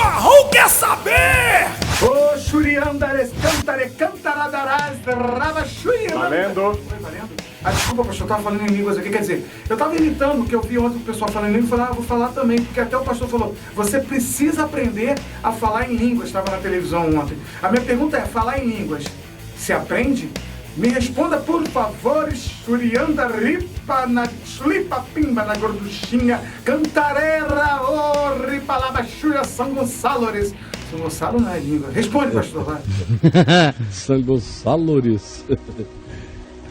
Marrom quer saber! Ô, Xuriandares, cantare, cantaradarás, rabachuriandares. Valendo. Foi valendo? Ah, desculpa, pastor, eu tava falando em línguas aqui, quer dizer, eu tava imitando o que eu vi ontem o pessoal falando em línguas, e falei, vou falar também, porque até o pastor falou, você precisa aprender a falar em línguas, estava na televisão ontem. A minha pergunta é, falar em línguas, se aprende? Me responda, por favor, Xurianda ripa na chlipa pimba na gorduchinha, cantarera, oh, ripa labaxuia, São Gonçalores. São Gonçalo não é língua. Responde, pastor, vai. São Gonçalores.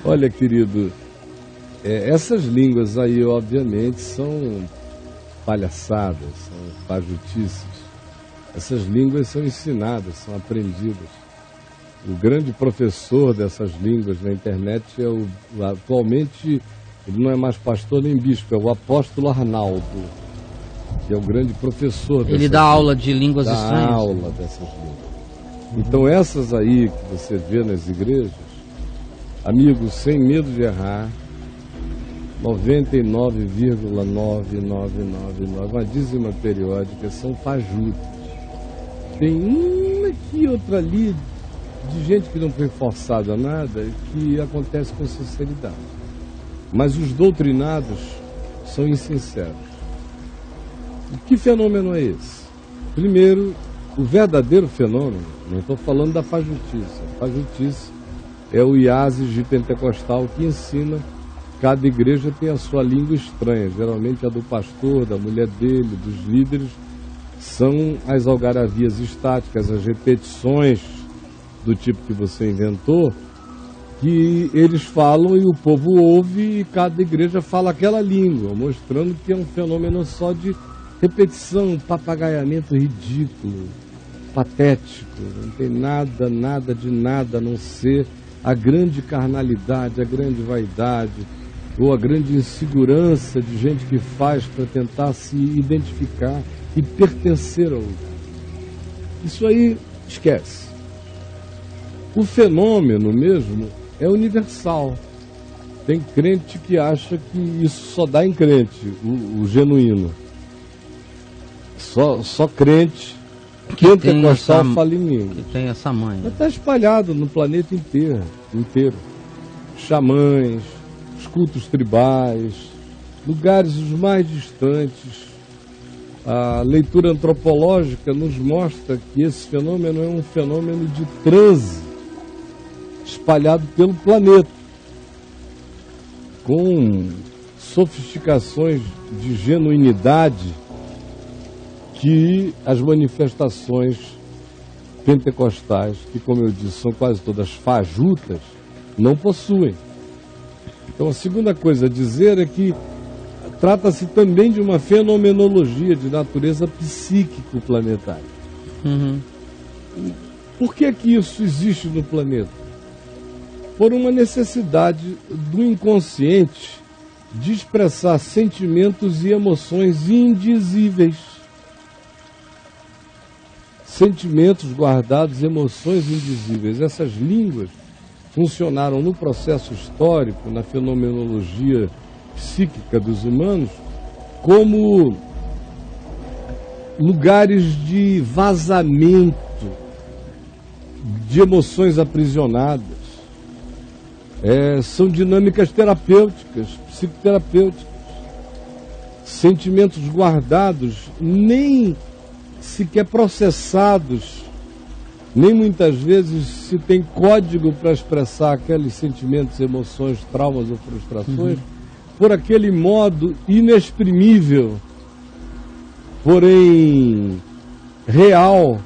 Olha, querido, essas línguas aí, obviamente, são palhaçadas, são fajutices. Essas línguas são ensinadas, são aprendidas. O grande professor dessas línguas na internet atualmente, ele não é mais pastor nem bispo, é o apóstolo Arnaldo, que é o grande professor. Ele dá aula de línguas estranhas? Dá aula dessas línguas. Então essas aí que você vê nas igrejas, amigos, sem medo de errar, 99,9999, uma dízima periódica, são fajutas. Tem uma aqui, outra ali, de gente que não foi forçada a nada, que acontece com sinceridade. Mas os doutrinados são insinceros. E que fenômeno é esse? Primeiro, o verdadeiro fenômeno, não estou falando da fajutice. A fajutice é o IASES de pentecostal que ensina que cada igreja tem a sua língua estranha, geralmente a do pastor, da mulher dele, dos líderes, são as algaravias estáticas, as repetições do tipo que você inventou, que eles falam e o povo ouve e cada igreja fala aquela língua, mostrando que é um fenômeno só de repetição, papagaiamento ridículo, patético, não tem nada de nada a não ser a grande carnalidade, a grande vaidade, ou a grande insegurança de gente que faz para tentar se identificar e pertencer ao lugar. Isso aí, esquece. O fenômeno mesmo é universal. Tem crente que acha que isso só dá em crente, o genuíno. Só crente pentecostal fala em língua. Que tem essa manha. Mas está espalhado no planeta inteiro. Xamãs, os cultos tribais, lugares os mais distantes. A leitura antropológica nos mostra que esse fenômeno é um fenômeno de transe espalhado pelo planeta, com sofisticações de genuinidade que as manifestações pentecostais, que, como eu disse, são quase todas fajutas, não possuem. Então, a segunda coisa a dizer é que trata-se também de uma fenomenologia de natureza psíquico-planetária. Por que isso existe no planeta? Por uma necessidade do inconsciente de expressar sentimentos e emoções indizíveis. Sentimentos guardados, emoções indizíveis. Essas línguas funcionaram no processo histórico, na fenomenologia psíquica dos humanos, como lugares de vazamento de emoções aprisionadas. São dinâmicas terapêuticas, psicoterapêuticas. Sentimentos guardados, nem sequer processados, nem muitas vezes se tem código para expressar aqueles sentimentos, emoções, traumas ou frustrações, por aquele modo inexprimível, porém real,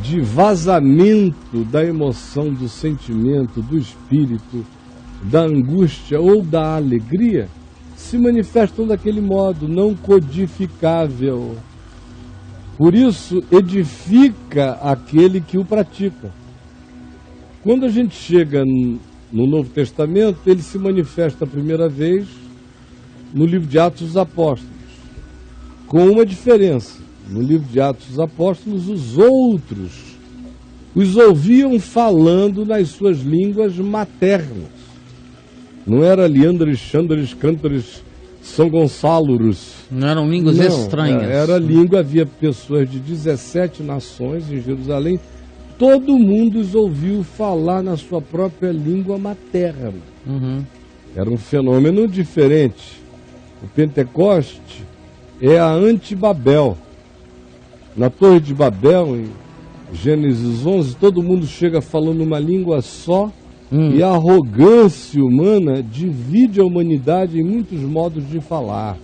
de vazamento da emoção, do sentimento, do espírito, da angústia ou da alegria, se manifestam daquele modo, não codificável. Por isso, edifica aquele que o pratica. Quando a gente chega no Novo Testamento, ele se manifesta a primeira vez no livro de Atos dos Apóstolos, com uma diferença. No livro de Atos dos Apóstolos, os outros os ouviam falando nas suas línguas maternas. Não era Leandres, Xandres, Cântares, São Gonçalves. Não eram línguas estranhas. Era língua, havia pessoas de 17 nações em Jerusalém. Todo mundo os ouviu falar na sua própria língua materna. Uhum. Era um fenômeno diferente. O Pentecoste é a anti-Babel. Na Torre de Babel, em Gênesis 11, todo mundo chega falando uma língua só e a arrogância humana divide a humanidade em muitos modos de falar.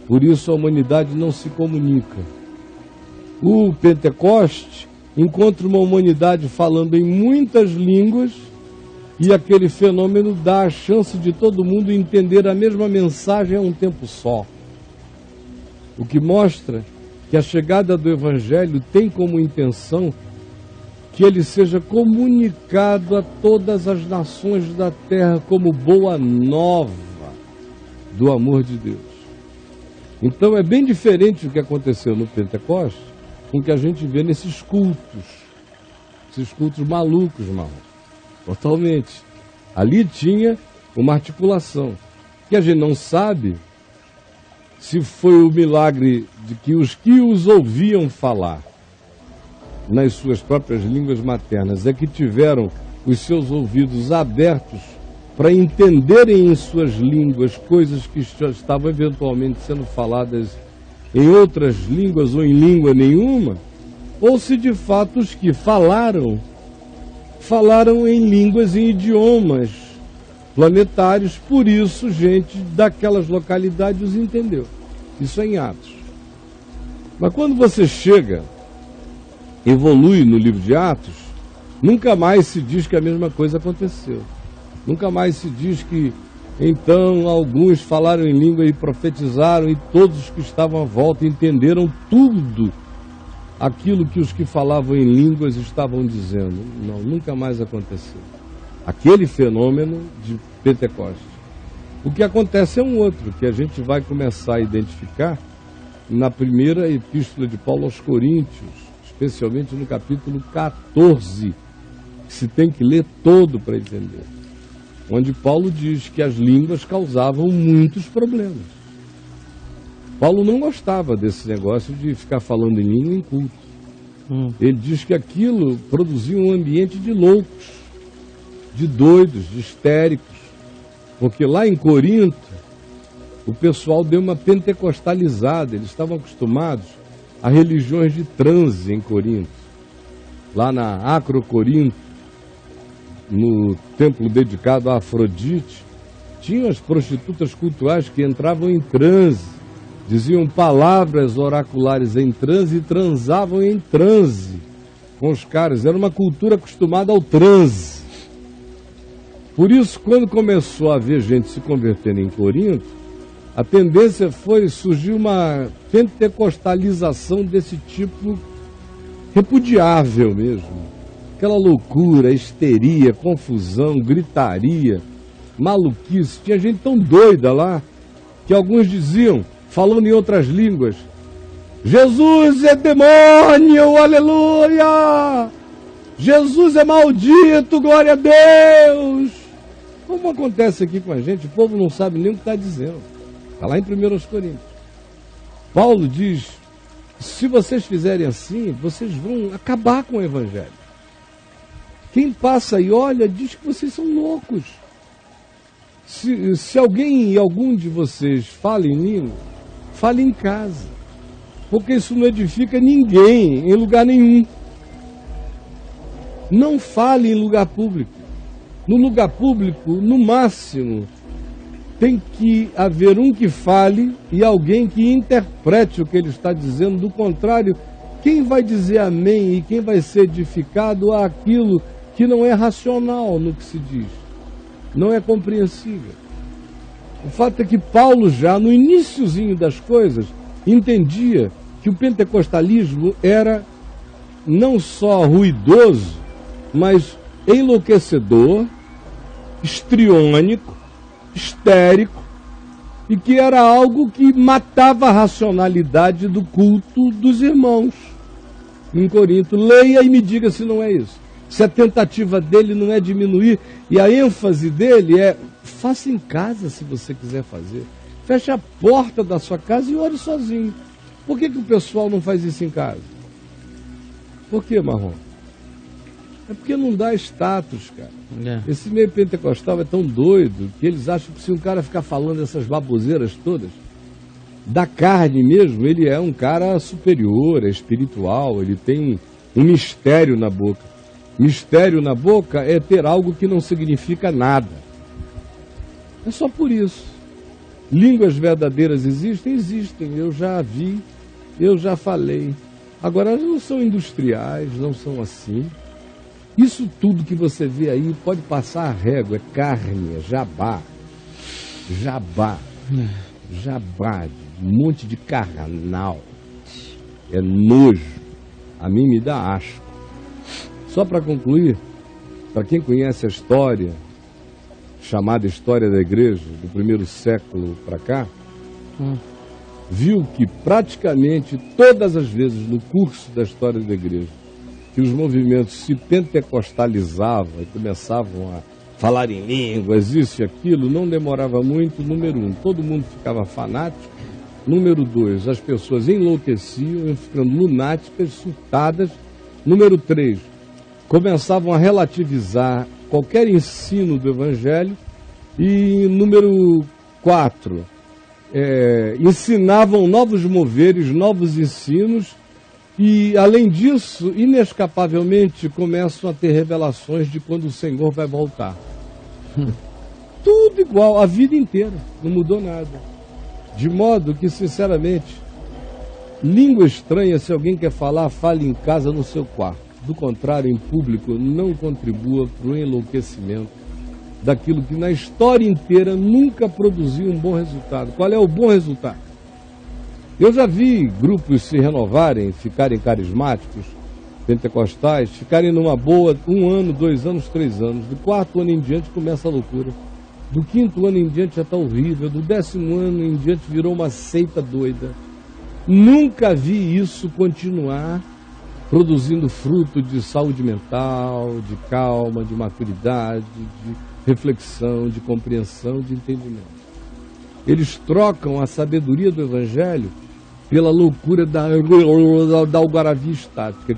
Por isso a humanidade não se comunica. O Pentecoste encontra uma humanidade falando em muitas línguas e aquele fenômeno dá a chance de todo mundo entender a mesma mensagem a um tempo só. O que mostra que a chegada do Evangelho tem como intenção que ele seja comunicado a todas as nações da terra como boa nova do amor de Deus. Então é bem diferente do que aconteceu no Pentecostes com o que a gente vê nesses cultos malucos, irmão. Totalmente. Ali tinha uma articulação, que a gente não sabe se foi o milagre de que os ouviam falar nas suas próprias línguas maternas é que tiveram os seus ouvidos abertos para entenderem em suas línguas coisas que estavam eventualmente sendo faladas em outras línguas ou em língua nenhuma, ou se de fato os que falaram em línguas e em idiomas planetários, por isso gente daquelas localidades os entendeu. Isso é em Atos. Mas quando você evolui no livro de Atos, nunca mais se diz que a mesma coisa aconteceu. Nunca mais se diz que então alguns falaram em língua e profetizaram e todos os que estavam à volta entenderam tudo aquilo que os que falavam em línguas estavam dizendo. Não, nunca mais aconteceu. Aquele fenômeno de Pentecostes. O que acontece é um outro, que a gente vai começar a identificar na primeira epístola de Paulo aos Coríntios, especialmente no capítulo 14, que se tem que ler todo para entender. Onde Paulo diz que as línguas causavam muitos problemas. Paulo não gostava desse negócio de ficar falando em língua em culto. Ele diz que aquilo produzia um ambiente de loucos, de doidos, de histéricos. Porque lá em Corinto, o pessoal deu uma pentecostalizada. Eles estavam acostumados a religiões de transe em Corinto. Lá na Acrocorinto, no templo dedicado a Afrodite, tinham as prostitutas cultuais que entravam em transe, diziam palavras oraculares em transe e transavam em transe com os caras. Era uma cultura acostumada ao transe. Por isso, quando começou a haver gente se convertendo em Corinto, a tendência foi surgir uma pentecostalização desse tipo repudiável mesmo. Aquela loucura, histeria, confusão, gritaria, maluquice. Tinha gente tão doida lá que alguns diziam, falando em outras línguas, Jesus é demônio, aleluia! Jesus é maldito, glória a Deus! Como acontece aqui com a gente, o povo não sabe nem o que está dizendo. Está lá em 1 Coríntios. Paulo diz, se vocês fizerem assim, vocês vão acabar com o Evangelho. Quem passa e olha, diz que vocês são loucos. Se algum de vocês fala em língua, fale em casa. Porque isso não edifica ninguém, em lugar nenhum. Não fale em lugar público. No lugar público, no máximo, tem que haver um que fale e alguém que interprete o que ele está dizendo. Do contrário, quem vai dizer amém e quem vai ser edificado àquilo que não é racional no que se diz, não é compreensível. O fato é que Paulo já no iniciozinho das coisas entendia que o pentecostalismo era não só ruidoso, mas enlouquecedor, histriônico, histérico, e que era algo que matava a racionalidade do culto dos irmãos em Corinto. Leia e me diga se não é isso. Se a tentativa dele não é diminuir, e a ênfase dele é, faça em casa se você quiser fazer. Feche a porta da sua casa e ore sozinho. Por que o pessoal não faz isso em casa? Por que, Marrom? É porque não dá status, cara. Esse meio pentecostal é tão doido que eles acham que se um cara ficar falando essas baboseiras todas, da carne mesmo, ele é um cara superior, é espiritual, ele tem um mistério na boca. Mistério na boca é ter algo que não significa nada. É só por isso. Línguas verdadeiras existem? Existem. Eu já vi, eu já falei. Agora, elas não são industriais, não são assim. Isso tudo que você vê aí pode passar a régua, é carne, é jabá. Jabá. Jabá, um monte de carnal. É nojo. A mim me dá asco. Só para concluir, para quem conhece a história, chamada história da igreja, do primeiro século para cá, viu que praticamente todas as vezes no curso da história da igreja, que os movimentos se pentecostalizavam e começavam a falar em línguas, isso e aquilo, não demorava muito. Número 1, todo mundo ficava fanático. Número 2, as pessoas enlouqueciam, iam ficando lunáticas, surtadas. Número 3, começavam a relativizar qualquer ensino do Evangelho. E número 4, ensinavam novos moveres, novos ensinos. E, além disso, inescapavelmente começam a ter revelações de quando o Senhor vai voltar. Tudo igual, a vida inteira, não mudou nada. De modo que, sinceramente, língua estranha, se alguém quer falar, fale em casa, no seu quarto. Do contrário, em público, não contribua para o enlouquecimento daquilo que na história inteira nunca produziu um bom resultado. Qual é o bom resultado? Eu já vi grupos se renovarem, ficarem carismáticos, pentecostais, ficarem numa boa 1 ano, 2 anos, 3 anos. Do 4º ano em diante começa a loucura. Do 5º ano em diante já está horrível. Do 10º ano em diante virou uma seita doida. Nunca vi isso continuar produzindo fruto de saúde mental, de calma, de maturidade, de reflexão, de compreensão, de entendimento. Eles trocam a sabedoria do Evangelho pela loucura da algaravia estática.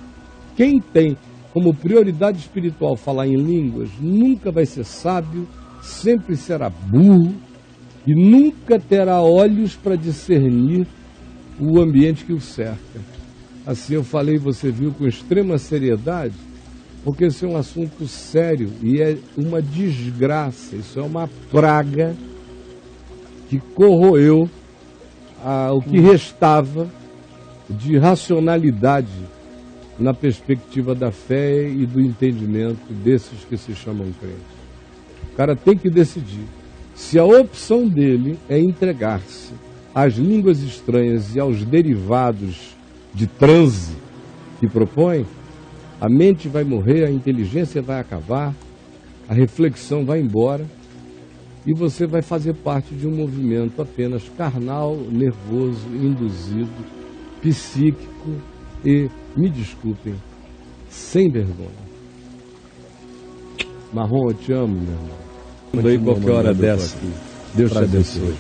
Quem tem como prioridade espiritual falar em línguas nunca vai ser sábio, sempre será burro e nunca terá olhos para discernir o ambiente que o cerca. Assim eu falei, você viu, com extrema seriedade, porque esse é um assunto sério e é uma desgraça, isso é uma praga que corroeu o que restava de racionalidade na perspectiva da fé e do entendimento desses que se chamam crentes. O cara tem que decidir se a opção dele é entregar-se às línguas estranhas e aos derivados de transe que propõe. A mente vai morrer, a inteligência vai acabar, a reflexão vai embora e você vai fazer parte de um movimento apenas carnal, nervoso, induzido, psíquico e, me desculpem, sem vergonha. Marrom, eu te amo, meu irmão. Qualquer hora dessa. Deus te abençoe.